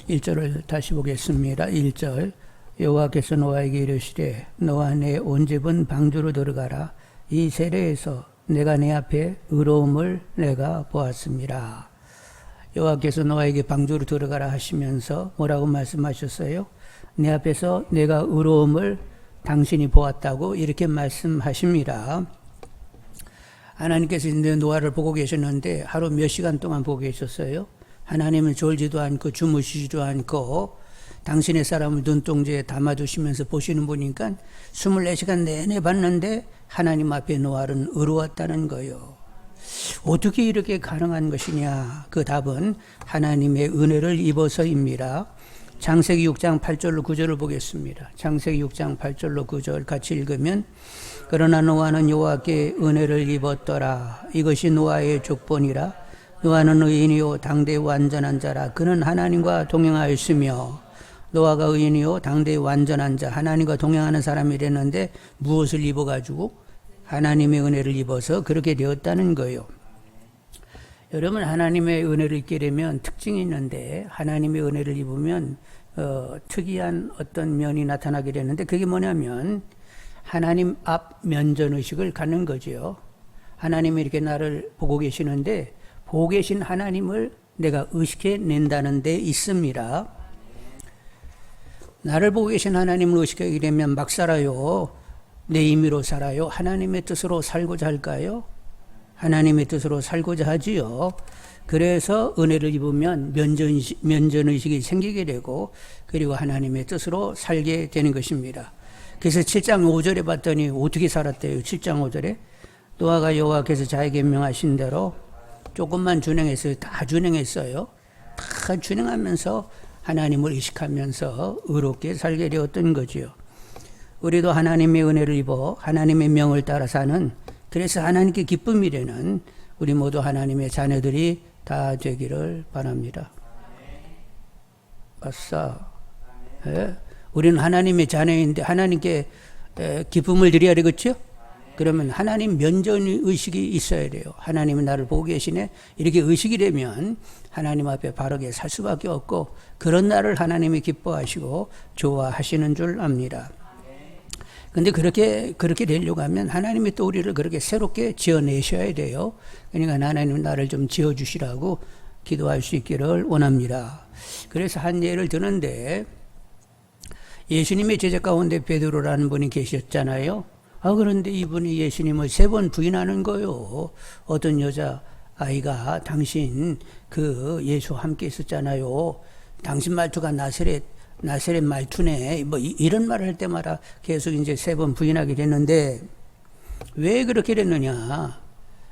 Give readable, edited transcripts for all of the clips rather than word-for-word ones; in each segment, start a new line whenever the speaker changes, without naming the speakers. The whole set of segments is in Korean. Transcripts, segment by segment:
1절을 다시 보겠습니다. 1절 여호와께서 노아에게 이르시되 너와 내 온 집은 방주로 들어가라. 이 세례에서 내가 내 앞에 의로움을 내가 보았습니다. 여호와께서 노아에게 방주로 들어가라 하시면서 뭐라고 말씀하셨어요? 내 앞에서 내가 의로움을 당신이 보았다고 이렇게 말씀하십니다. 하나님께서 이제 노아를 보고 계셨는데 하루 몇 시간 동안 보고 계셨어요? 하나님은 졸지도 않고 주무시지도 않고 당신의 사람을 눈동자에 담아두시면서 보시는 분이니까 24시간 내내 봤는데 하나님 앞에 노아는 의로웠다는 거예요. 어떻게 이렇게 가능한 것이냐? 그 답은 하나님의 은혜를 입어서입니다. 창세기 6장 8절로 9절을 보겠습니다. 창세기 6장 8절로 9절 같이 읽으면 그러나 노아는 여호와께 은혜를 입었더라. 이것이 노아의 족본이라. 노아는 의인이요 당대의 완전한 자라. 그는 하나님과 동행하였으며 노아가 의인이요 당대의 완전한 자 하나님과 동행하는 사람이랬는데 무엇을 입어가지고 하나님의 은혜를 입어서 그렇게 되었다는 거예요. 여러분 하나님의 은혜를 입게 되면 특징이 있는데 하나님의 은혜를 입으면 특이한 어떤 면이 나타나게 되는데 그게 뭐냐면 하나님 앞 면전의식을 갖는 거죠. 하나님이 이렇게 나를 보고 계시는데 보고 계신 하나님을 내가 의식해낸다는 데 있습니다. 나를 보고 계신 하나님을 의식하게 되면 막 살아요. 내 임의로 살아요. 하나님의 뜻으로 살고자 할까요? 하나님의 뜻으로 살고자 하지요. 그래서 은혜를 입으면 면전의식이 생기게 되고 그리고 하나님의 뜻으로 살게 되는 것입니다. 그래서 7장 5절에 봤더니 어떻게 살았대요? 7장 5절에 노아가 여호와께서 자에게 명하신 대로 조금만 준행했어요. 다 준행했어요. 다 준행하면서 하나님을 의식하면서 의롭게 살게 되었던 거지요. 우리도 하나님의 은혜를 입어 하나님의 명을 따라 사는 그래서 하나님께 기쁨이 되는 우리 모두 하나님의 자녀들이 다 되기를 바랍니다. 아싸. 예? 우리는 하나님의 자녀인데 하나님께 기쁨을 드려야 되겠죠? 그러면 하나님 면전의식이 있어야 돼요. 하나님은 나를 보고 계시네. 이렇게 의식이 되면 하나님 앞에 바르게 살 수밖에 없고 그런 나를 하나님이 기뻐하시고 좋아하시는 줄 압니다. 근데 그렇게 되려고 하면 하나님이 또 우리를 그렇게 새롭게 지어내셔야 돼요. 그러니까 하나님 나를 좀 지어주시라고 기도할 수 있기를 원합니다. 그래서 한 예를 드는데 예수님의 제자 가운데 베드로라는 분이 계셨잖아요. 그런데 이분이 예수님을 3번 부인하는 거예요. 어떤 여자 아이가 당신 그 예수와 함께 있었잖아요. 당신 말투가 나사렛 말투네. 뭐 이런 말을 할 때마다 계속 이제 3번 부인하게 됐는데 왜 그렇게 됐느냐?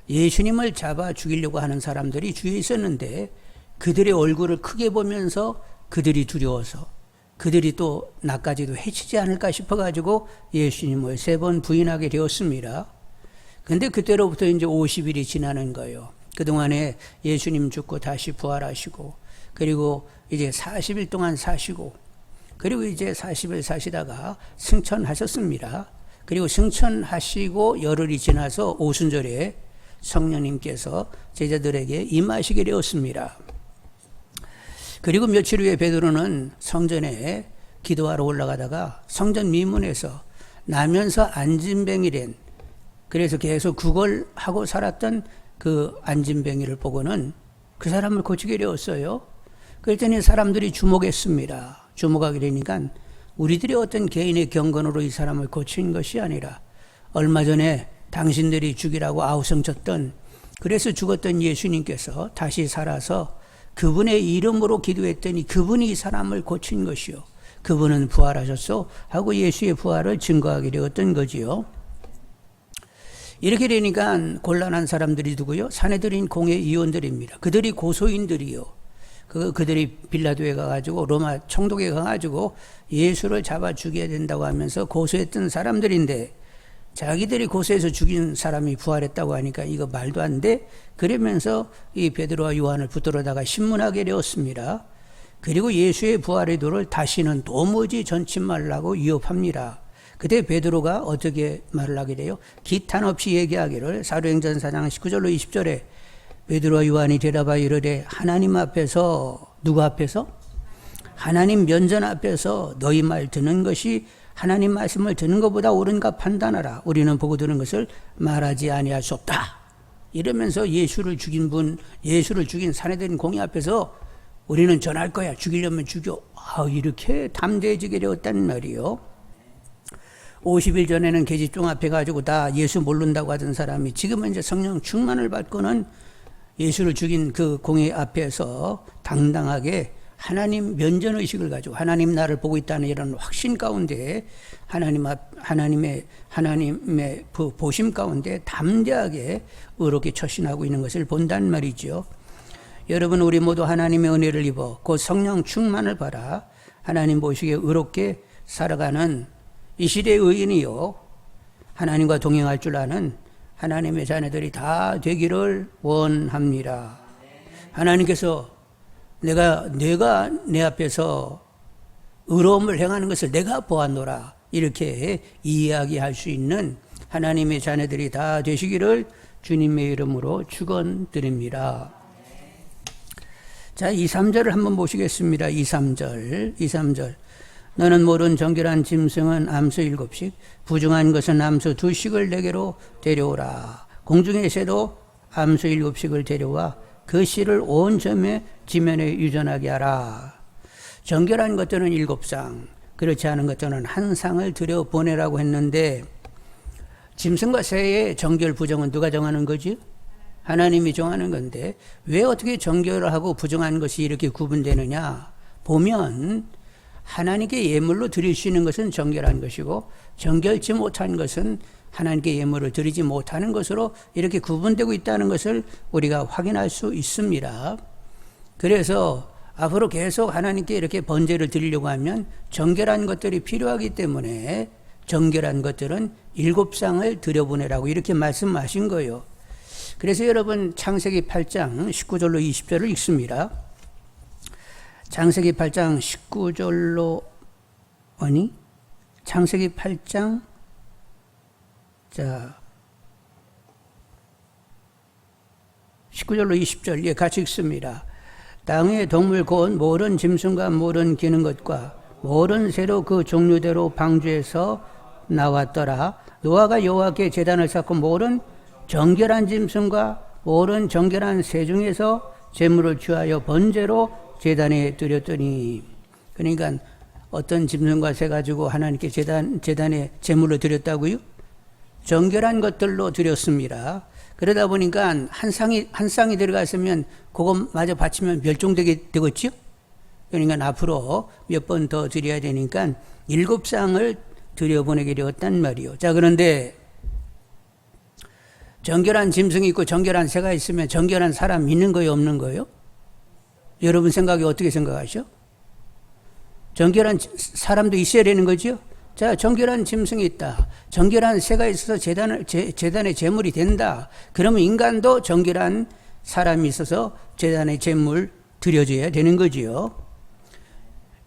예수님을 잡아 죽이려고 하는 사람들이 주위에 있었는데 그들의 얼굴을 크게 보면서 그들이 두려워서 그들이 또 나까지도 해치지 않을까 싶어가지고 예수님을 3번 부인하게 되었습니다. 근데 그때로부터 이제 50일이 지나는 거예요. 그동안에 예수님 죽고 다시 부활하시고 그리고 이제 40일 동안 사시고 그리고 이제 40일 사시다가 승천하셨습니다. 그리고 승천하시고 열흘이 지나서 오순절에 성령님께서 제자들에게 임하시게 되었습니다. 그리고 며칠 후에 베드로는 성전에 기도하러 올라가다가 성전 미문에서 나면서 안진뱅이된 그래서 계속 그걸 하고 살았던 그 안진뱅이를 보고는 그 사람을 고치게 되었어요. 그랬더니 사람들이 주목했습니다. 주목하게 되니까 우리들이 어떤 개인의 경건으로 이 사람을 고친 것이 아니라 얼마 전에 당신들이 죽이라고 아우성쳤던 그래서 죽었던 예수님께서 다시 살아서 그분의 이름으로 기도했더니 그분이 이 사람을 고친 것이요. 그분은 부활하셨소 하고 예수의 부활을 증거하게 되었던 거지요. 이렇게 되니까 곤란한 사람들이 누구요? 사내들인 공회 의원들입니다. 그들이 고소인들이요. 그들이 빌라도에 가가지고 로마 총독에 가가지고 예수를 잡아 죽여야 된다고 하면서 고소했던 사람들인데 자기들이 고소해서 죽인 사람이 부활했다고 하니까 이거 말도 안 돼? 그러면서 이 베드로와 요한을 붙들어다가 신문하게 되었습니다. 그리고 예수의 부활의 도를 다시는 도무지 전치 말라고 위협합니다. 그때 베드로가 어떻게 말을 하게 돼요? 기탄 없이 얘기하기를 사도행전 4장 19절로 20절에 베드로와 요한이 대답하여 이르되 하나님 앞에서 누구 앞에서? 하나님 면전 앞에서 너희 말 듣는 것이 하나님 말씀을 듣는 것보다 옳은가 판단하라. 우리는 보고 들은 것을 말하지 아니할 수 없다. 이러면서 예수를 죽인 사내들인 공의 앞에서 우리는 전할 거야. 죽이려면 죽여. 이렇게 담대해지게 되었단 말이요. 50일 전에는 계집종 앞에 가지고 다 예수 모른다고 하던 사람이 지금은 이제 성령 충만을 받고는 예수를 죽인 그 공의 앞에서 당당하게 하나님 면전의식을 가지고 하나님 나를 보고 있다는 이런 확신 가운데 하나님의 보심 가운데 담대하게 의롭게 처신하고 있는 것을 본단 말이죠. 여러분, 우리 모두 하나님의 은혜를 입어 그 성령 충만을 받아 하나님 보시기에 의롭게 살아가는 이 시대의 의인이요, 하나님과 동행할 줄 아는 하나님의 자녀들이 다 되기를 원합니다. 하나님께서 내가 내 앞에서 의로움을 행하는 것을 내가 보았노라, 이렇게 이야기할 수 있는 하나님의 자녀들이 다 되시기를 주님의 이름으로 축원드립니다. 자, 2, 3절을 한번 보시겠습니다. 2, 3절. 너는 모른 정결한 짐승은 암수 7씩, 부정한 것은 암수 2씩을 내게로 데려오라. 공중의 새도 암수 7씩을 데려와 그 씨를 온 지면에 유전하게 하라. 정결한 것들은 7쌍, 그렇지 않은 것들은 1쌍을 들여보내라고 했는데, 짐승과 새의 정결 부정은 누가 정하는 거지? 하나님이 정하는 건데, 왜 어떻게 정결을 하고 부정한 것이 이렇게 구분되느냐? 보면 하나님께 예물로 드릴 수 있는 것은 정결한 것이고, 정결치 못한 것은 하나님께 예물을 드리지 못하는 것으로 이렇게 구분되고 있다는 것을 우리가 확인할 수 있습니다. 그래서 앞으로 계속 하나님께 이렇게 번제를 드리려고 하면 정결한 것들이 필요하기 때문에 정결한 것들은 7쌍을 들여보내라고 이렇게 말씀하신 거예요. 그래서 여러분, 창세기 8장 19절로 20절을 읽습니다. 창세기 8장 19절로, 창세기 8장, 자, 19절로 20절, 같이 읽습니다. 땅의 동물 곧 모든 짐승과 모든 기는 것과 모든 새로 그 종류대로 방주에서 나왔더라. 노아가 여호와께 제단을 쌓고 모든 정결한 짐승과 모든 정결한 새 중에서 제물을 취하여 번제로 제단에 드렸더니, 그러니까 어떤 짐승과 새 가지고 하나님께 제단에 제물을 드렸다고요? 정결한 것들로 드렸습니다. 그러다 보니까 한 쌍이 들어갔으면 그것마저 바치면 멸종되게 되겠죠? 그러니까 앞으로 몇 번 더 드려야 되니까 7쌍을 들여보내게 되었단 말이요. 자, 그런데 정결한 짐승이 있고 정결한 새가 있으면 정결한 사람 있는 거예요, 없는 거예요? 여러분 생각이 어떻게 생각하셔? 정결한 사람도 있어야 되는 거죠? 자, 정결한 짐승이 있다, 정결한 새가 있어서 제단에 제물이 된다. 그러면 인간도 정결한 사람이 있어서 제단에 제물 드려줘야 되는 거지요.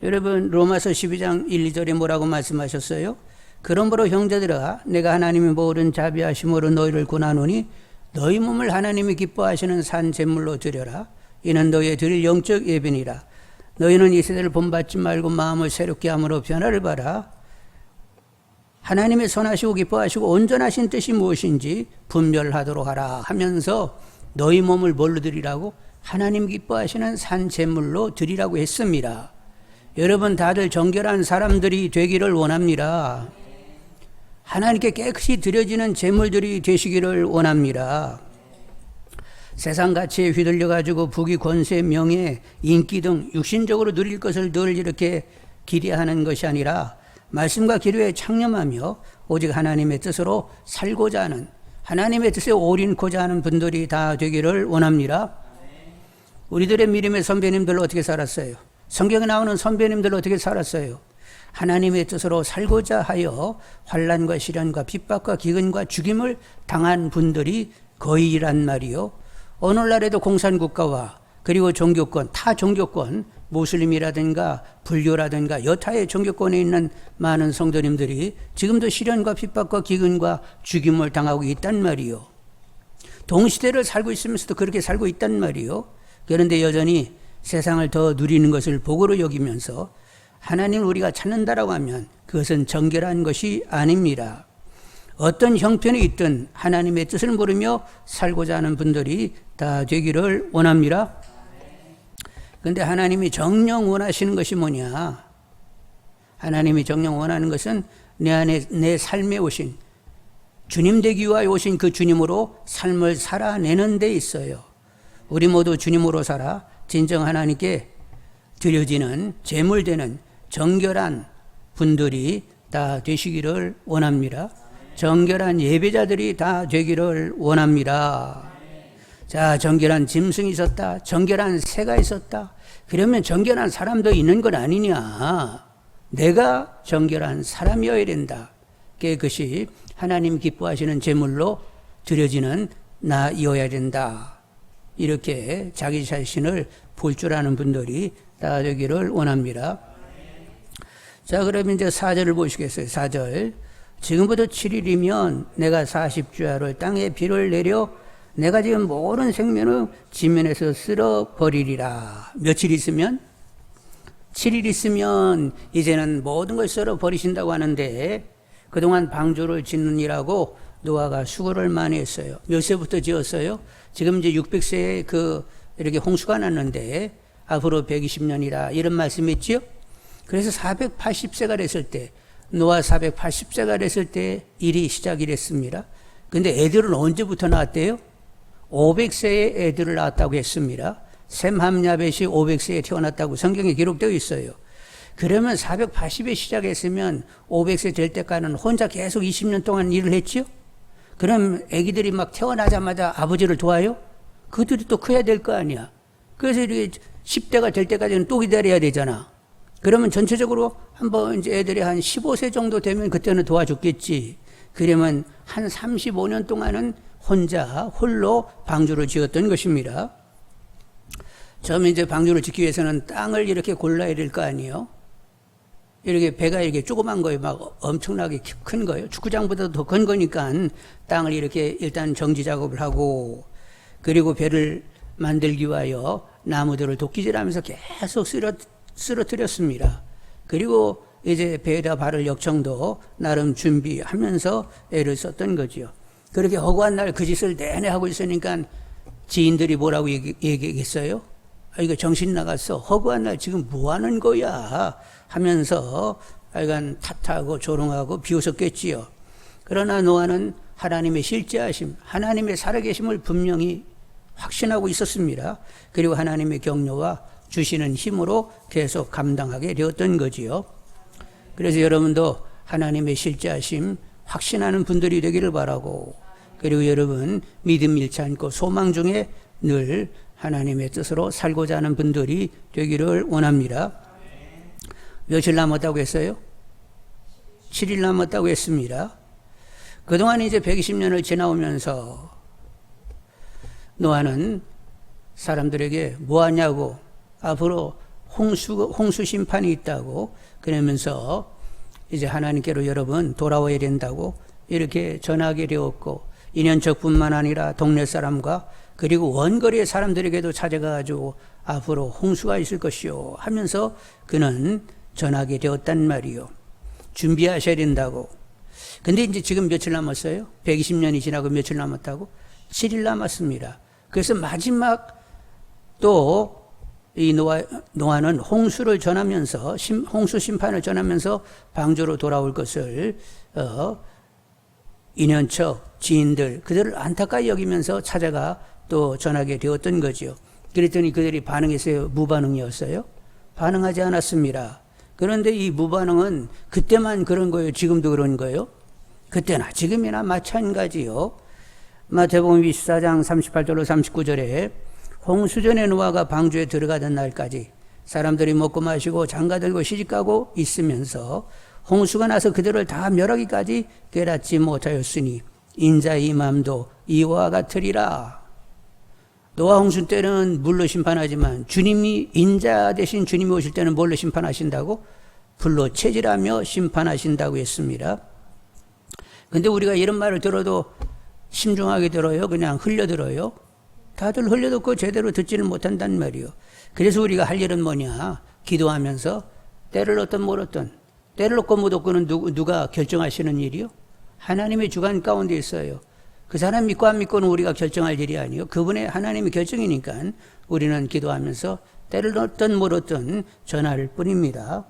여러분, 로마서 12장 1, 2절에 뭐라고 말씀하셨어요? 그러므로 형제들아, 내가 하나님의 모든 자비하심으로 너희를 권하노니 너희 몸을 하나님이 기뻐하시는 산 제물로 드려라. 이는 너희의 드릴 영적 예배니라. 너희는 이 세대를 본받지 말고 마음을 새롭게 함으로 변화를 봐라. 하나님의 선하시고 기뻐하시고 온전하신 뜻이 무엇인지 분별하도록 하라 하면서 너희 몸을 뭘로 드리라고? 하나님 기뻐하시는 산 제물로 드리라고 했습니다. 여러분, 다들 정결한 사람들이 되기를 원합니다. 하나님께 깨끗이 드려지는 제물들이 되시기를 원합니다. 세상 가치에 휘둘려가지고 부귀, 권세, 명예, 인기 등 육신적으로 누릴 것을 늘 이렇게 기대하는 것이 아니라 말씀과 기도에 창념하며 오직 하나님의 뜻으로 살고자 하는, 하나님의 뜻에 올인코자 하는 분들이 다 되기를 원합니다. 우리들의 믿음의 선배님들 어떻게 살았어요? 성경에 나오는 선배님들 어떻게 살았어요? 하나님의 뜻으로 살고자 하여 환난과 시련과 핍박과 기근과 죽임을 당한 분들이 거의란 말이요. 오늘날에도 공산국가와 그리고 종교권, 타 종교권, 모슬림이라든가 불교라든가 여타의 종교권에 있는 많은 성도님들이 지금도 시련과 핍박과 기근과 죽임을 당하고 있단 말이요. 동시대를 살고 있으면서도 그렇게 살고 있단 말이요. 그런데 여전히 세상을 더 누리는 것을 복으로 여기면서 하나님을 우리가 찾는다라고 하면 그것은 정결한 것이 아닙니다. 어떤 형편이 있든 하나님의 뜻을 모르며 살고자 하는 분들이 다 되기를 원합니다. 그런데 하나님이 정녕 원하시는 것이 뭐냐? 하나님이 정녕 원하는 것은 내 안에 내 삶에 오신 주님 되기 위하여 오신 그 주님으로 삶을 살아내는 데 있어요. 우리 모두 주님으로 살아 진정 하나님께 드려지는 제물되는 정결한 분들이 다 되시기를 원합니다. 정결한 예배자들이 다 되기를 원합니다. 자, 정결한 짐승이 있었다. 정결한 새가 있었다. 그러면 정결한 사람도 있는 건 아니냐. 내가 정결한 사람이어야 된다. 그것이 하나님 기뻐하시는 제물로 드려지는 나이어야 된다. 이렇게 자기 자신을 볼 줄 아는 분들이 다 되기를 원합니다. 자, 그러면 이제 4절을 보시겠어요. 4절. 지금부터 7일이면 내가 40주야를 땅에 비를 내려 내가 지금 모든 생명을 지면에서 쓸어버리리라. 며칠 있으면? 7일 있으면 이제는 모든 걸 쓸어버리신다고 하는데 그동안 방주를 짓느니라고 노아가 수고를 많이 했어요. 몇 세부터 지었어요? 지금 이제 600세에 이렇게 홍수가 났는데 앞으로 120년이라 이런 말씀이 있죠? 그래서 480세가 됐을 때 노아 480세가 됐을 때 일이 시작이 됐습니다. 근데 애들은 언제부터 낳았대요? 500세에 애들을 낳았다고 했습니다. 셈 함야벳이 500세에 태어났다고 성경에 기록되어 있어요. 그러면 480에 시작했으면 500세 될 때까지는 혼자 계속 20년 동안 일을 했죠? 그럼 애기들이 막 태어나자마자 아버지를 도와요? 그들이 또 커야 될 거 아니야. 그래서 이렇게 10대가 될 때까지는 또 기다려야 되잖아. 그러면 전체적으로 한번 이제 애들이 한 15세 정도 되면 그때는 도와줬겠지. 그러면 한 35년 동안은 홀로 방주를 지었던 것입니다. 처음에 이제 방주를 짓기 위해서는 땅을 이렇게 골라야 될 거 아니에요? 이렇게 배가 이렇게 조그만 거예요. 막 엄청나게 큰 거예요. 축구장보다 더 큰 거니까 땅을 이렇게 일단 정지 작업을 하고 그리고 배를 만들기 위하여 나무들을 도끼질하면서 계속 쓰러뜨렸습니다. 그리고 이제 배에다 바를 역청도 나름 준비하면서 애를 썼던 거죠. 그렇게 허구한 날 그 짓을 내내 하고 있으니까 지인들이 뭐라고 얘기했어요? 이거 정신 나갔어. 허구한 날 지금 뭐 하는 거야? 하면서 하여간 탓하고 조롱하고 비웃었겠지요. 그러나 노아는 하나님의 실제하심, 하나님의 살아계심을 분명히 확신하고 있었습니다. 그리고 하나님의 격려와 주시는 힘으로 계속 감당하게 되었던 거지요. 그래서 여러분도 하나님의 실제하심 확신하는 분들이 되기를 바라고, 그리고 여러분 믿음 잃지 않고 소망 중에 늘 하나님의 뜻으로 살고자 하는 분들이 되기를 원합니다. 며칠 남았다고 했어요? 7일 남았다고 했습니다. 그동안 이제 120년을 지나오면서 노아는 사람들에게 뭐 하냐고, 앞으로 홍수 심판이 있다고 그러면서 이제 하나님께로 여러분 돌아와야 된다고 이렇게 전하게 되었고, 인연척뿐만 아니라 동네 사람과 그리고 원거리의 사람들에게도 찾아가가지고 앞으로 홍수가 있을 것이요 하면서 그는 전하게 되었단 말이요. 준비하셔야 된다고. 근데 이제 지금 며칠 남았어요? 120년이 지나고 며칠 남았다고? 7일 남았습니다. 그래서 마지막 또 이 노아는 홍수를 전하면서 홍수 심판을 전하면서 방주로 돌아올 것을 인연척 지인들 그들을 안타까이 여기면서 찾아가 또 전하게 되었던 거죠. 그랬더니 그들이 반응했어요? 무반응이었어요? 반응하지 않았습니다. 그런데 이 무반응은 그때만 그런 거예요? 지금도 그런 거예요? 그때나 지금이나 마찬가지요. 마태복음 24장 38절로 39절에 홍수전에 노아가 방주에 들어가던 날까지 사람들이 먹고 마시고 장가들고 시집가고 있으면서 홍수가 나서 그들을 다 멸하기까지 깨닫지 못하였으니 인자의 맘도 이와 같으리라. 노아 홍수 때는 물로 심판하지만 주님이 인자 대신 주님이 오실 때는 뭘로 심판하신다고? 불로 체질하며 심판하신다고 했습니다. 근데 우리가 이런 말을 들어도 심중하게 들어요? 그냥 흘려 들어요? 다들 흘려듣고 제대로 듣지를 못한단 말이요. 그래서 우리가 할 일은 뭐냐? 기도하면서 때를 얻든 못 얻든, 때를 얻고 못 얻고는 누가 결정하시는 일이요? 하나님의 주관 가운데 있어요. 그 사람 믿고 안 믿고는 우리가 결정할 일이 아니요. 그분의 하나님의 결정이니까 우리는 기도하면서 때를 얻든 못 얻든 전할 뿐입니다.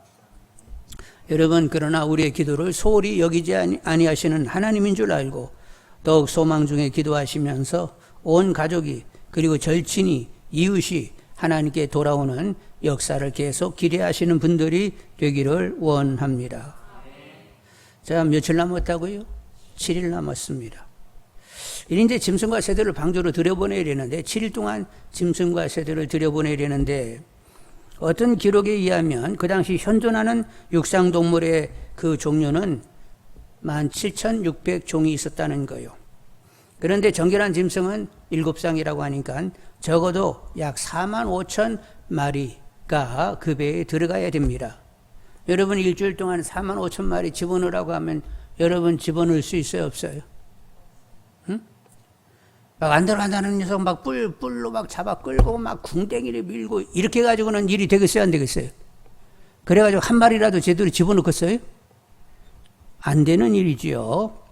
여러분, 그러나 우리의 기도를 소홀히 여기지 아니하시는 하나님인 줄 알고 더욱 소망 중에 기도하시면서 온 가족이 그리고 절친이 이웃이 하나님께 돌아오는 역사를 계속 기대하시는 분들이 되기를 원합니다. 자, 며칠 남았다고요? 7일 남았습니다. 이제 짐승과 새들을 방주로 들여보내야 되는데 7일 동안 짐승과 새들을 들여보내야 되는데 어떤 기록에 의하면 그 당시 현존하는 육상동물의 그 종류는 17,600종이 있었다는 거예요. 그런데 정결한 짐승은 7쌍이라고 하니까 적어도 약 45,000마리가 그 배에 들어가야 됩니다. 여러분 일주일 동안 45,000마리 집어넣으라고 하면 여러분 집어넣을 수 있어요, 없어요? 응? 막 안 들어간다는 녀석 막 뿔로 막 잡아 끌고 막 궁뎅이를 밀고 이렇게 가지고는 일이 되겠어요, 안 되겠어요? 그래가지고 한 마리라도 제대로 집어넣겠어요? 안 되는 일이지요.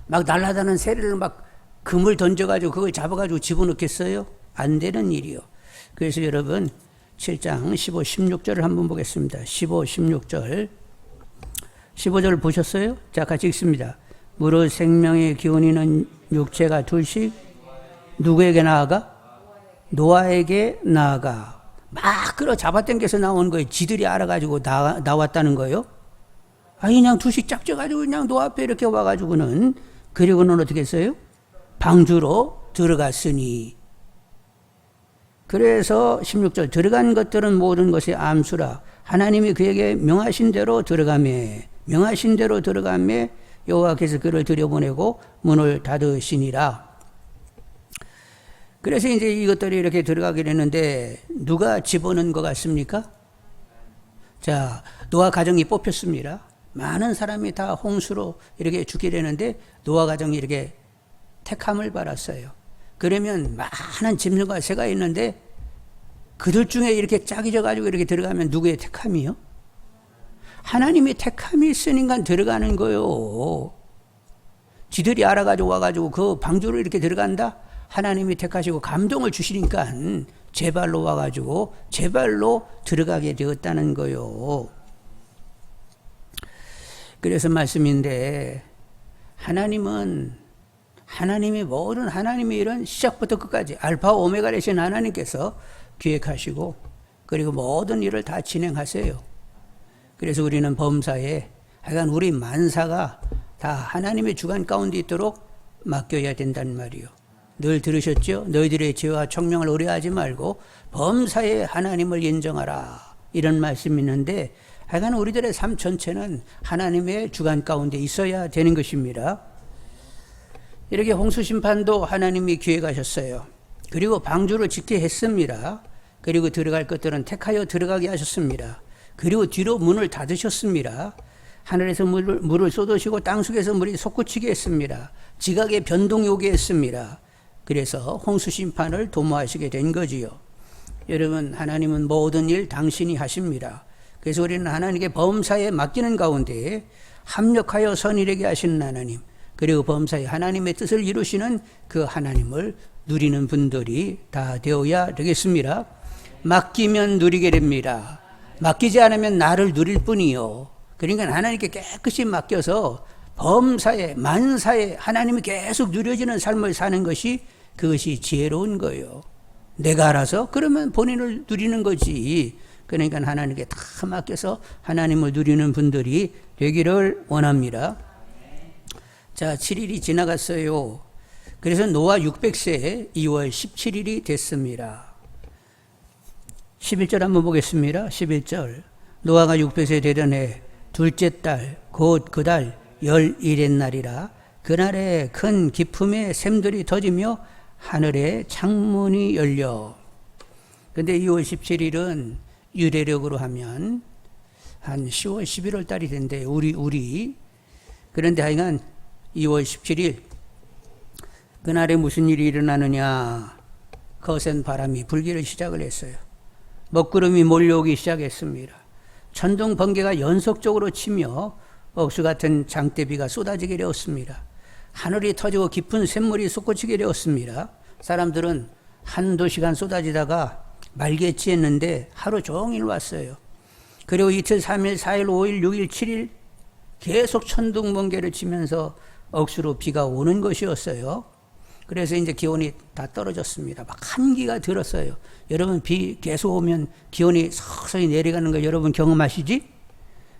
막 날아다니는 새를 막 금을 던져가지고 그걸 잡아가지고 집어넣겠어요? 안 되는 일이요. 그래서 여러분 7장 15, 16절을 한번 보겠습니다. 15, 16절 15절 보셨어요? 자, 같이 읽습니다. 무릇 생명의 기운이는 육체가 둘씩 누구에게 나아가? 노아에게 나아가. 막 끌어 잡아당겨서 나온 거예요. 지들이 알아가지고 나왔다는 거예요. 아니 그냥 둘씩 짝져가지고 그냥 노아 앞에 이렇게 와가지고는 그리고는 어떻게 했어요? 방주로 들어갔으니. 그래서 16절 들어간 것들은 모든 것이 암수라 하나님이 그에게 명하신 대로 들어가매 여호와께서 그를 들여보내고 문을 닫으시니라. 그래서 이제 이것들이 이렇게 들어가게 되는데 누가 집어넣은 것 같습니까? 자, 노아 가정이 뽑혔습니다. 많은 사람이 다 홍수로 이렇게 죽게 되는데 노아 가정이 이렇게 택함을 받았어요. 그러면 많은 짐승과 새가 있는데 그들 중에 이렇게 짝이 져가지고 이렇게 들어가면 누구의 택함이요? 하나님의 택함이 있으니까 들어가는 거요. 지들이 알아가지고 와가지고 그 방주로 이렇게 들어간다? 하나님이 택하시고 감동을 주시니까 제 발로 와가지고 제 발로 들어가게 되었다는 거요. 그래서 말씀인데 하나님의 모든 하나님의 일은 시작부터 끝까지 알파 오메가 되신 하나님께서 기획하시고 그리고 모든 일을 다 진행하세요. 그래서 우리는 범사에 하여간 우리 만사가 다 하나님의 주관 가운데 있도록 맡겨야 된다는 말이요. 늘 들으셨죠? 너희들의 죄와 청명을 의뢰하지 말고 범사에 하나님을 인정하라 이런 말씀이 있는데 하여간 우리들의 삶 전체는 하나님의 주관 가운데 있어야 되는 것입니다. 이렇게 홍수심판도 하나님이 기획하셨어요. 그리고 방주를 짓게 했습니다. 그리고 들어갈 것들은 택하여 들어가게 하셨습니다. 그리고 뒤로 문을 닫으셨습니다. 하늘에서 물을 쏟으시고 땅속에서 물이 솟구치게 했습니다. 지각의 변동이 오게 했습니다. 그래서 홍수심판을 도모하시게 된 거지요. 여러분, 하나님은 모든 일 당신이 하십니다. 그래서 우리는 하나님께 범사에 맡기는 가운데 합력하여 선일에게 하시는 하나님, 그리고 범사에 하나님의 뜻을 이루시는 그 하나님을 누리는 분들이 다 되어야 되겠습니다. 맡기면 누리게 됩니다. 맡기지 않으면 나를 누릴 뿐이요. 그러니까 하나님께 깨끗이 맡겨서 범사에 만사에 하나님이 계속 누려지는 삶을 사는 것이 그것이 지혜로운 거예요. 내가 알아서 그러면 본인을 누리는 거지. 그러니까 하나님께 다 맡겨서 하나님을 누리는 분들이 되기를 원합니다. 자, 7일이 지나갔어요. 그래서 노아 600세 2월 17일이 됐습니다. 11절 한번 보겠습니다. 11절 노아가 600세 되던 해 둘째 달 곧 그 달 11의 날이라 그날에 큰 기품의 샘들이 터지며 하늘의 창문이 열려. 근데 2월 17일은 유래력으로 하면 한 10월 11월 달이 된대. 우리 그런데 하여간 2월 17일 그날에 무슨 일이 일어나느냐. 거센 바람이 불기를 시작을 했어요. 먹구름이 몰려오기 시작했습니다. 천둥 번개가 연속적으로 치며 억수 같은 장대비가 쏟아지게 되었습니다. 하늘이 터지고 깊은 샘물이 솟구치게 되었습니다. 사람들은 한두 시간 쏟아지다가 말겠지 했는데 하루 종일 왔어요. 그리고 이틀, 3일, 4일, 5일, 6일, 7일 계속 천둥 번개를 치면서 억수로 비가 오는 것이었어요. 그래서 이제 기온이 다 떨어졌습니다. 막 한기가 들었어요. 여러분 비 계속 오면 기온이 서서히 내려가는 거 여러분 경험하시지?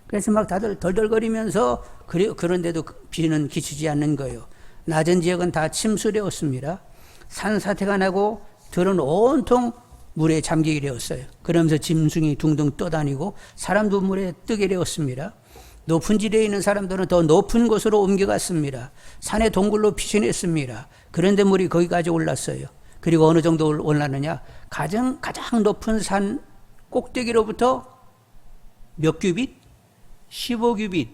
그래서 막 다들 덜덜거리면서 그런데도 비는 그치지 않는 거예요. 낮은 지역은 다 침수되었습니다. 산사태가 나고 들은 온통 물에 잠기게 되었어요. 그러면서 짐승이 둥둥 떠다니고 사람도 물에 뜨게 되었습니다. 높은 지대에 있는 사람들은 더 높은 곳으로 옮겨갔습니다. 산의 동굴로 피신했습니다. 그런데 물이 거기까지 올랐어요. 그리고 어느 정도 올랐느냐? 가장 높은 산 꼭대기로부터 몇 규빗? 15규빗.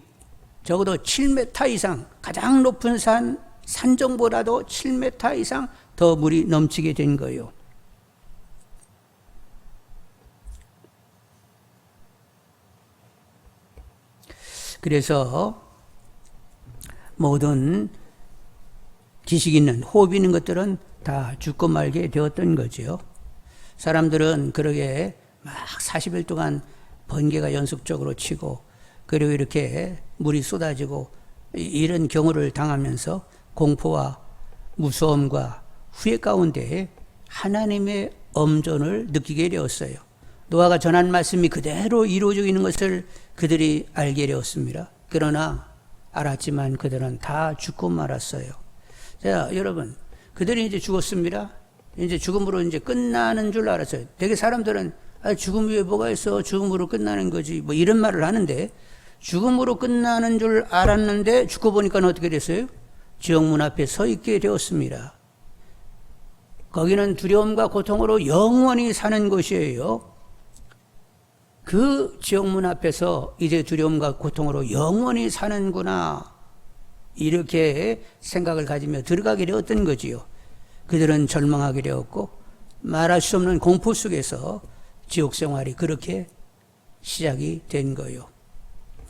적어도 7m 이상, 가장 높은 산정보다도 7m 이상 더 물이 넘치게 된 거예요. 그래서 모든 지식 있는, 호흡 있는 것들은 다 죽고 말게 되었던 거죠. 사람들은 그러게 막 40일 동안 번개가 연속적으로 치고 그리고 이렇게 물이 쏟아지고 이런 경우를 당하면서 공포와 무서움과 후회 가운데 하나님의 엄존을 느끼게 되었어요. 노아가 전한 말씀이 그대로 이루어지고 있는 것을 그들이 알게 되었습니다. 그러나 알았지만 그들은 다 죽고 말았어요. 자, 여러분, 그들이 이제 죽었습니다. 이제 죽음으로 이제 끝나는 줄 알았어요. 되게 사람들은 죽음 위에 뭐가 있어? 죽음으로 끝나는 거지. 뭐 이런 말을 하는데 죽음으로 끝나는 줄 알았는데 죽고 보니까 어떻게 됐어요? 지옥문 앞에 서 있게 되었습니다. 거기는 두려움과 고통으로 영원히 사는 곳이에요. 그 지옥문 앞에서 이제 두려움과 고통으로 영원히 사는구나 이렇게 생각을 가지며 들어가게 되었던 거지요. 그들은 절망하게 되었고 말할 수 없는 공포 속에서 지옥 생활이 그렇게 시작이 된 거예요.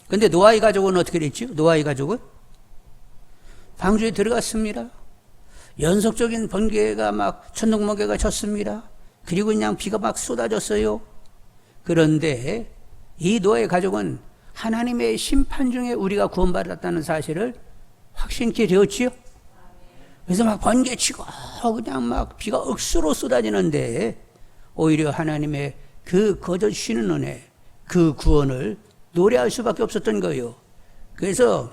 그런데 노아의 가족은 어떻게 됐죠? 노아의 가족은 방주에 들어갔습니다. 연속적인 번개가 막 천둥번개가 쳤습니다. 그리고 그냥 비가 막 쏟아졌어요. 그런데 이 노아의 가족은 하나님의 심판 중에 우리가 구원받았다는 사실을 확신케 되었지요. 그래서 막 번개치고 그냥 막 비가 억수로 쏟아지는데 오히려 하나님의 그 거저 쉬는 은혜, 그 구원을 노래할 수밖에 없었던 거예요. 그래서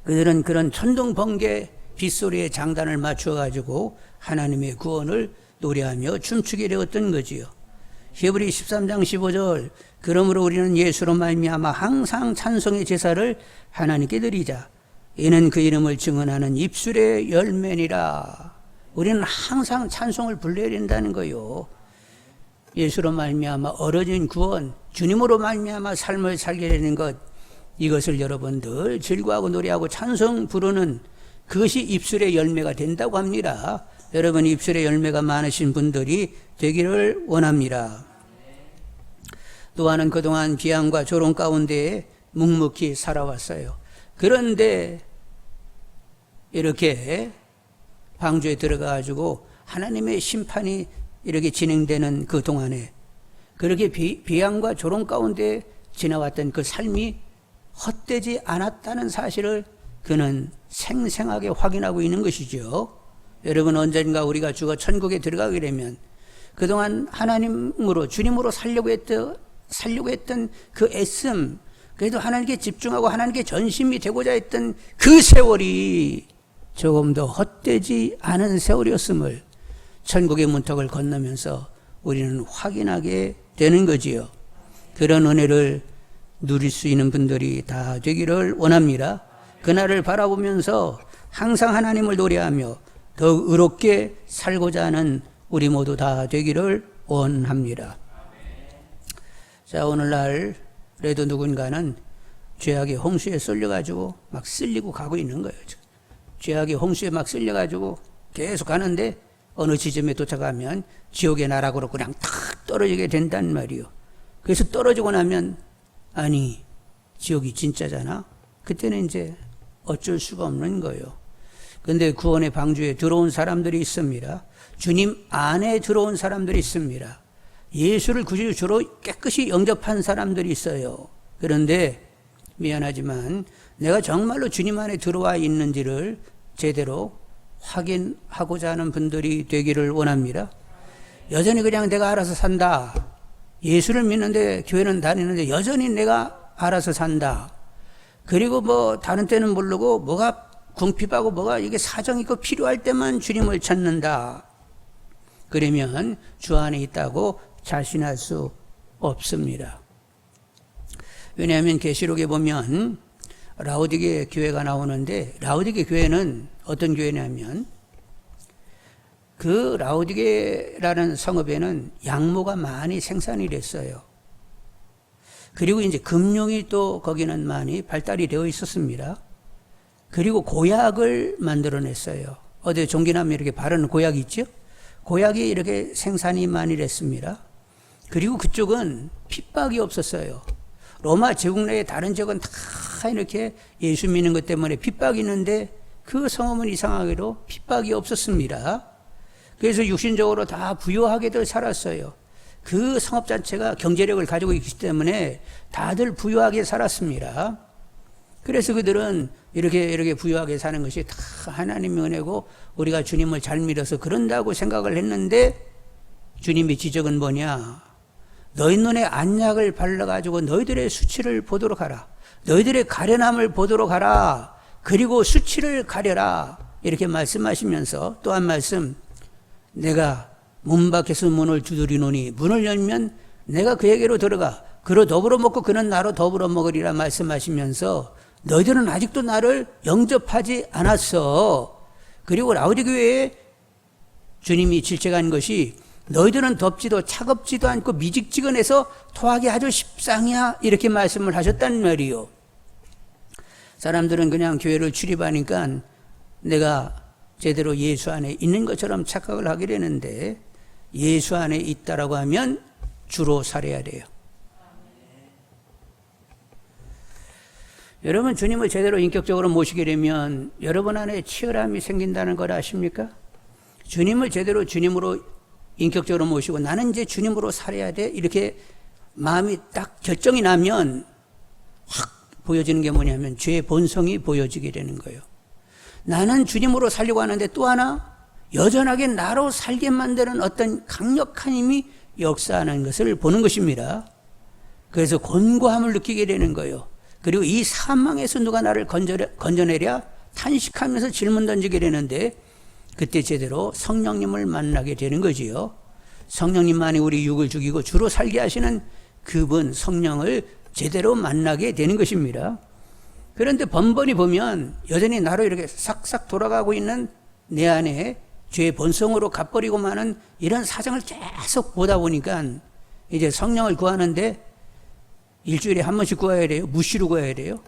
그들은 그런 천둥 번개 빗소리에 장단을 맞춰 가지고 하나님의 구원을 노래하며 춤추게 되었던 거지요. 히브리 13장 15절 그러므로 우리는 예수로 말미암아 항상 찬송의 제사를 하나님께 드리자. 이는 그 이름을 증언하는 입술의 열매니라. 우리는 항상 찬송을 불러야 된다는 거예요. 예수로 말미암아 얻어진 구원, 주님으로 말미암아 삶을 살게 되는 것, 이것을 여러분들 즐거워하고 노래하고 찬송 부르는 그것이 입술의 열매가 된다고 합니다. 여러분 입술의 열매가 많으신 분들이 되기를 원합니다. 노아는 그동안 비양과 조롱 가운데 묵묵히 살아왔어요. 그런데 이렇게 방주에 들어가가지고 하나님의 심판이 이렇게 진행되는 그 동안에 그렇게 비양과 조롱 가운데 지나왔던 그 삶이 헛되지 않았다는 사실을 그는 생생하게 확인하고 있는 것이죠. 여러분 언젠가 우리가 죽어 천국에 들어가게 되면 그동안 하나님으로 주님으로 살려고 했던 그 애씀, 그래도 하나님께 집중하고 하나님께 전심이 되고자 했던 그 세월이 조금 더 헛되지 않은 세월이었음을 천국의 문턱을 건너면서 우리는 확인하게 되는 거지요. 그런 은혜를 누릴 수 있는 분들이 다 되기를 원합니다. 그날을 바라보면서 항상 하나님을 노래하며 더욱 의롭게 살고자 하는 우리 모두 다 되기를 원합니다. 자, 오늘날 그래도 누군가는 죄악의 홍수에 쏠려가지고 막 쓸리고 가고 있는 거예요. 죄악의 홍수에 막 쓸려가지고 계속 가는데 어느 지점에 도착하면 지옥의 나락으로 그냥 탁 떨어지게 된단 말이요. 그래서 떨어지고 나면 아니 지옥이 진짜잖아. 그때는 이제 어쩔 수가 없는 거예요. 그런데 구원의 방주에 들어온 사람들이 있습니다. 주님 안에 들어온 사람들이 있습니다. 예수를 구주로 깨끗이 영접한 사람들이 있어요. 그런데 미안하지만 내가 정말로 주님 안에 들어와 있는지를 제대로 확인하고자 하는 분들이 되기를 원합니다. 여전히 그냥 내가 알아서 산다. 예수를 믿는데 교회는 다니는데 여전히 내가 알아서 산다. 그리고 뭐 다른 때는 모르고 뭐가 궁핍하고 뭐가 이게 사정 있고 필요할 때만 주님을 찾는다. 그러면 주 안에 있다고 자신할 수 없습니다. 왜냐하면 계시록에 보면 라오디게 교회가 나오는데 라오디게 교회는 어떤 교회냐면 그 라오디게라는 성읍에는 양모가 많이 생산이 됐어요. 그리고 이제 금융이 또 거기는 많이 발달이 되어 있었습니다. 그리고 고약을 만들어냈어요. 어디 종기나무 이렇게 바르는 고약이 있죠? 고약이 이렇게 생산이 많이 됐습니다. 그리고 그쪽은 핍박이 없었어요. 로마 제국 내의 다른 지역은 다 이렇게 예수 믿는 것 때문에 핍박이 있는데 그 성읍은 이상하게도 핍박이 없었습니다. 그래서 육신적으로 다 부유하게들 살았어요. 그 성읍 자체가 경제력을 가지고 있기 때문에 다들 부유하게 살았습니다. 그래서 그들은 이렇게 부유하게 사는 것이 다 하나님의 은혜고 우리가 주님을 잘 믿어서 그런다고 생각을 했는데 주님의 지적은 뭐냐? 너희 눈에 안약을 발라가지고 너희들의 수치를 보도록 하라. 너희들의 가련함을 보도록 하라. 그리고 수치를 가려라. 이렇게 말씀하시면서 또 한 말씀, 내가 문 밖에서 문을 두드리노니 문을 열면 내가 그에게로 들어가 그로 더불어 먹고 그는 나로 더불어 먹으리라 말씀하시면서 너희들은 아직도 나를 영접하지 않았어. 그리고 라오디 교회에 주님이 질책한 것이 너희들은 덥지도 차갑지도 않고 미직지근해서 토하기 아주 십상이야 이렇게 말씀을 하셨단 말이요. 사람들은 그냥 교회를 출입하니까 내가 제대로 예수 안에 있는 것처럼 착각을 하게 되는데 예수 안에 있다라고 하면 주로 살아야 돼요. 여러분 주님을 제대로 인격적으로 모시게 되면 여러분 안에 치열함이 생긴다는 걸 아십니까? 주님을 제대로 주님으로 인격적으로 모시고 나는 이제 주님으로 살아야 돼 이렇게 마음이 딱 결정이 나면 확 보여지는 게 뭐냐면 죄의 본성이 보여지게 되는 거예요. 나는 주님으로 살려고 하는데 또 하나 여전하게 나로 살게 만드는 어떤 강력한 힘이 역사하는 것을 보는 것입니다. 그래서 곤고함을 느끼게 되는 거예요. 그리고 이 사망에서 누가 나를 건져내랴 탄식하면서 질문 던지게 되는데 그때 제대로 성령님을 만나게 되는 거지요. 성령님만이 우리 육을 죽이고 주로 살게 하시는 그분 성령을 제대로 만나게 되는 것입니다. 그런데 번번이 보면 여전히 나로 이렇게 싹싹 돌아가고 있는 내 안에 죄의 본성으로 갚버리고 마는 이런 사정을 계속 보다 보니까 이제 성령을 구하는데 일주일에 한 번씩 구해야 돼요? 무시로 구해야 돼요?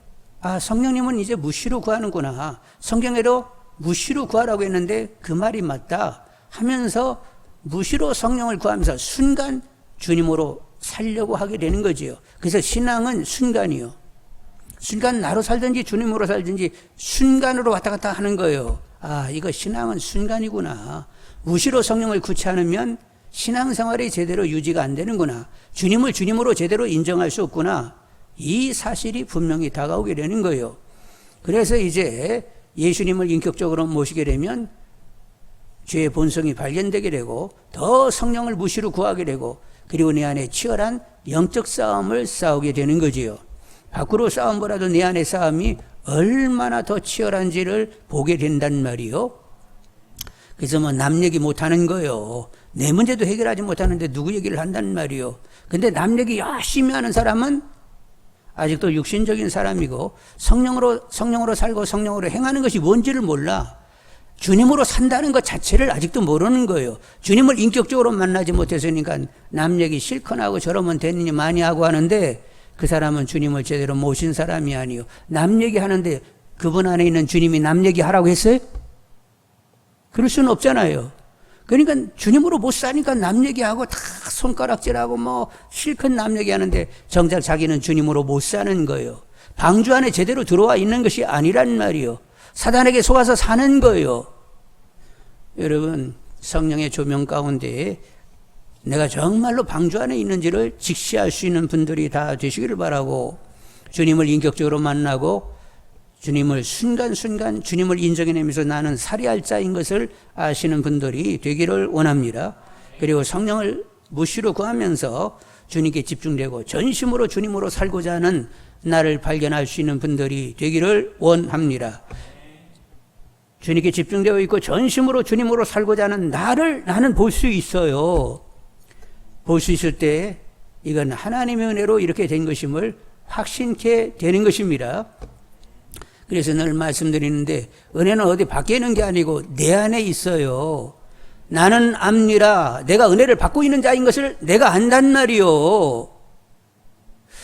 아, 성령님은 이제 무시로 구하는구나. 성경에도 무시로 구하라고 했는데 그 말이 맞다 하면서 무시로 성령을 구하면서 순간 주님으로 살려고 하게 되는 거지요. 그래서 신앙은 순간이요. 순간 나로 살든지 주님으로 살든지 순간으로 왔다 갔다 하는 거예요. 아, 이거 신앙은 순간이구나. 무시로 성령을 구치 않으면 신앙생활이 제대로 유지가 안 되는구나. 주님을 주님으로 제대로 인정할 수 없구나. 이 사실이 분명히 다가오게 되는 거예요. 그래서 이제 예수님을 인격적으로 모시게 되면 죄의 본성이 발견되게 되고 더 성령을 무시로 구하게 되고 그리고 내 안에 치열한 영적 싸움을 싸우게 되는 거지요. 밖으로 싸움보다도 내 안의 싸움이 얼마나 더 치열한지를 보게 된단 말이요. 그래서 뭐 남 얘기 못하는 거요. 내 문제도 해결하지 못하는데 누구 얘기를 한단 말이요. 근데 남 얘기 열심히 하는 사람은 아직도 육신적인 사람이고 성령으로 살고 성령으로 행하는 것이 뭔지를 몰라. 주님으로 산다는 것 자체를 아직도 모르는 거예요. 주님을 인격적으로 만나지 못했으니까 남 얘기 실컷 하고 저러면 되느니 많이 하고 하는데 그 사람은 주님을 제대로 모신 사람이 아니요. 남 얘기하는데 그분 안에 있는 주님이 남 얘기하라고 했어요? 그럴 수는 없잖아요. 그러니까 주님으로 못 사니까 남 얘기하고 다 손가락질하고 뭐 실컷 남 얘기하는데 정작 자기는 주님으로 못 사는 거예요. 방주 안에 제대로 들어와 있는 것이 아니란 말이요. 사단에게 속아서 사는 거예요. 여러분, 성령의 조명 가운데 내가 정말로 방주 안에 있는지를 직시할 수 있는 분들이 다 되시기를 바라고, 주님을 인격적으로 만나고 주님을 순간순간 주님을 인정해내면서 나는 살해할 자인 것을 아시는 분들이 되기를 원합니다. 그리고 성령을 무시로 구하면서 주님께 집중되고 전심으로 주님으로 살고자 하는 나를 발견할 수 있는 분들이 되기를 원합니다. 주님께 집중되어 있고 전심으로 주님으로 살고자 하는 나는 볼 수 있어요. 볼 수 있을 때 이건 하나님의 은혜로 이렇게 된 것임을 확신케 되는 것입니다. 그래서 늘 말씀드리는데, 은혜는 어디 밖에 있는 게 아니고 내 안에 있어요. 나는 압니다. 내가 은혜를 받고 있는 자인 것을 내가 안단 말이요.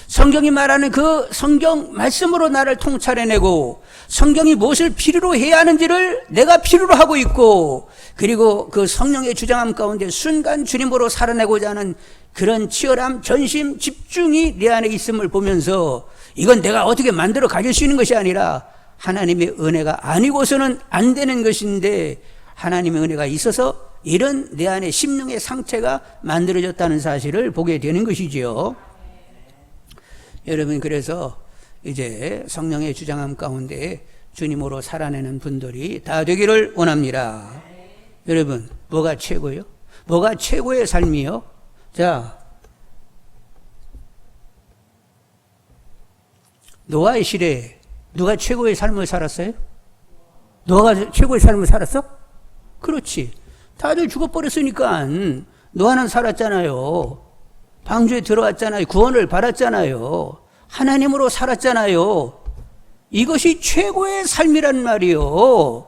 성경이 말하는 그 성경 말씀으로 나를 통찰해내고, 성경이 무엇을 필요로 해야 하는지를 내가 필요로 하고 있고, 그리고 그 성령의 주장함 가운데 순간 주님으로 살아내고자 하는 그런 치열함, 전심, 집중이 내 안에 있음을 보면서, 이건 내가 어떻게 만들어 가질 수 있는 것이 아니라 하나님의 은혜가 아니고서는 안 되는 것인데, 하나님의 은혜가 있어서 이런 내 안에 심령의 상태가 만들어졌다는 사실을 보게 되는 것이지요. 여러분, 그래서 이제 성령의 주장함 가운데 주님으로 살아내는 분들이 다 되기를 원합니다. 여러분, 뭐가 최고요? 뭐가 최고의 삶이요? 자, 노아의 시대에 누가 최고의 삶을 살았어요? 노아가 최고의 삶을 살았어? 그렇지. 다들 죽어버렸으니까 노아는 살았잖아요. 방주에 들어왔잖아요. 구원을 받았잖아요. 하나님으로 살았잖아요. 이것이 최고의 삶이란 말이요.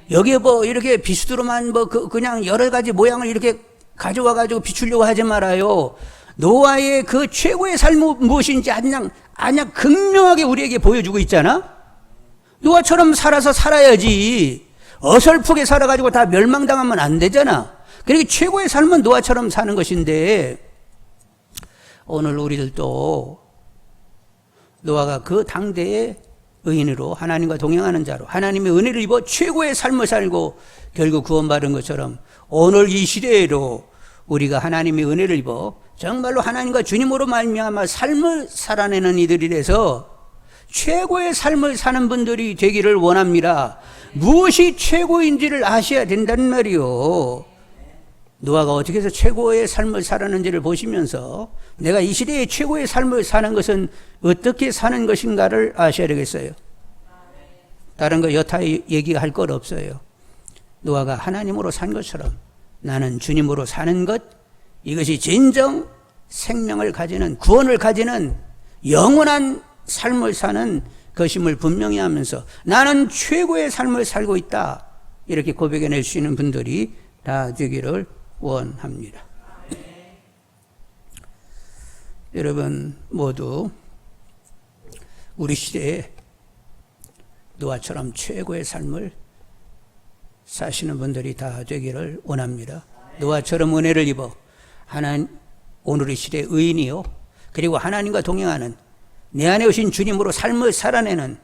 여기에 뭐 이렇게 비수두로만 그냥 여러 가지 모양을 이렇게 가져와가지고 비추려고 하지 말아요. 노아의 그 최고의 삶은 무엇인지 그냥 극명하게 우리에게 보여주고 있잖아. 노아처럼 살아야지. 어설프게 살아가지고 다 멸망당하면 안 되잖아. 그러니까 최고의 삶은 노아처럼 사는 것인데, 오늘 우리들도 노아가 그 당대의 의인으로 하나님과 동행하는 자로 하나님의 은혜를 입어 최고의 삶을 살고 결국 구원받은 것처럼, 오늘 이 시대에도 우리가 하나님의 은혜를 입어 정말로 하나님과 주님으로 말미암아 삶을 살아내는 이들이 돼서 최고의 삶을 사는 분들이 되기를 원합니다. 무엇이 최고인지를 아셔야 된다는 말이요. 노아가 어떻게 해서 최고의 삶을 살았는지를 보시면서 내가 이 시대의 최고의 삶을 사는 것은 어떻게 사는 것인가를 아셔야 되겠어요. 다른 거 여타 얘기할 것 없어요. 노아가 하나님으로 산 것처럼 나는 주님으로 사는 것, 이것이 진정 생명을 가지는, 구원을 가지는 영원한 삶을 사는 것임을 분명히 하면서 나는 최고의 삶을 살고 있다, 이렇게 고백해낼 수 있는 분들이 다 되기를 원합니다. 여러분 모두 우리 시대에 노아처럼 최고의 삶을 사시는 분들이 다 되기를 원합니다. 노아처럼 은혜를 입어 오늘의 시대의 의인이요, 그리고 하나님과 동행하는 내 안에 오신 주님으로 삶을 살아내는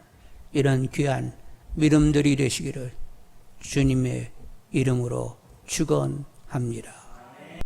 이런 귀한 믿음들이 되시기를 주님의 이름으로 축원합니다.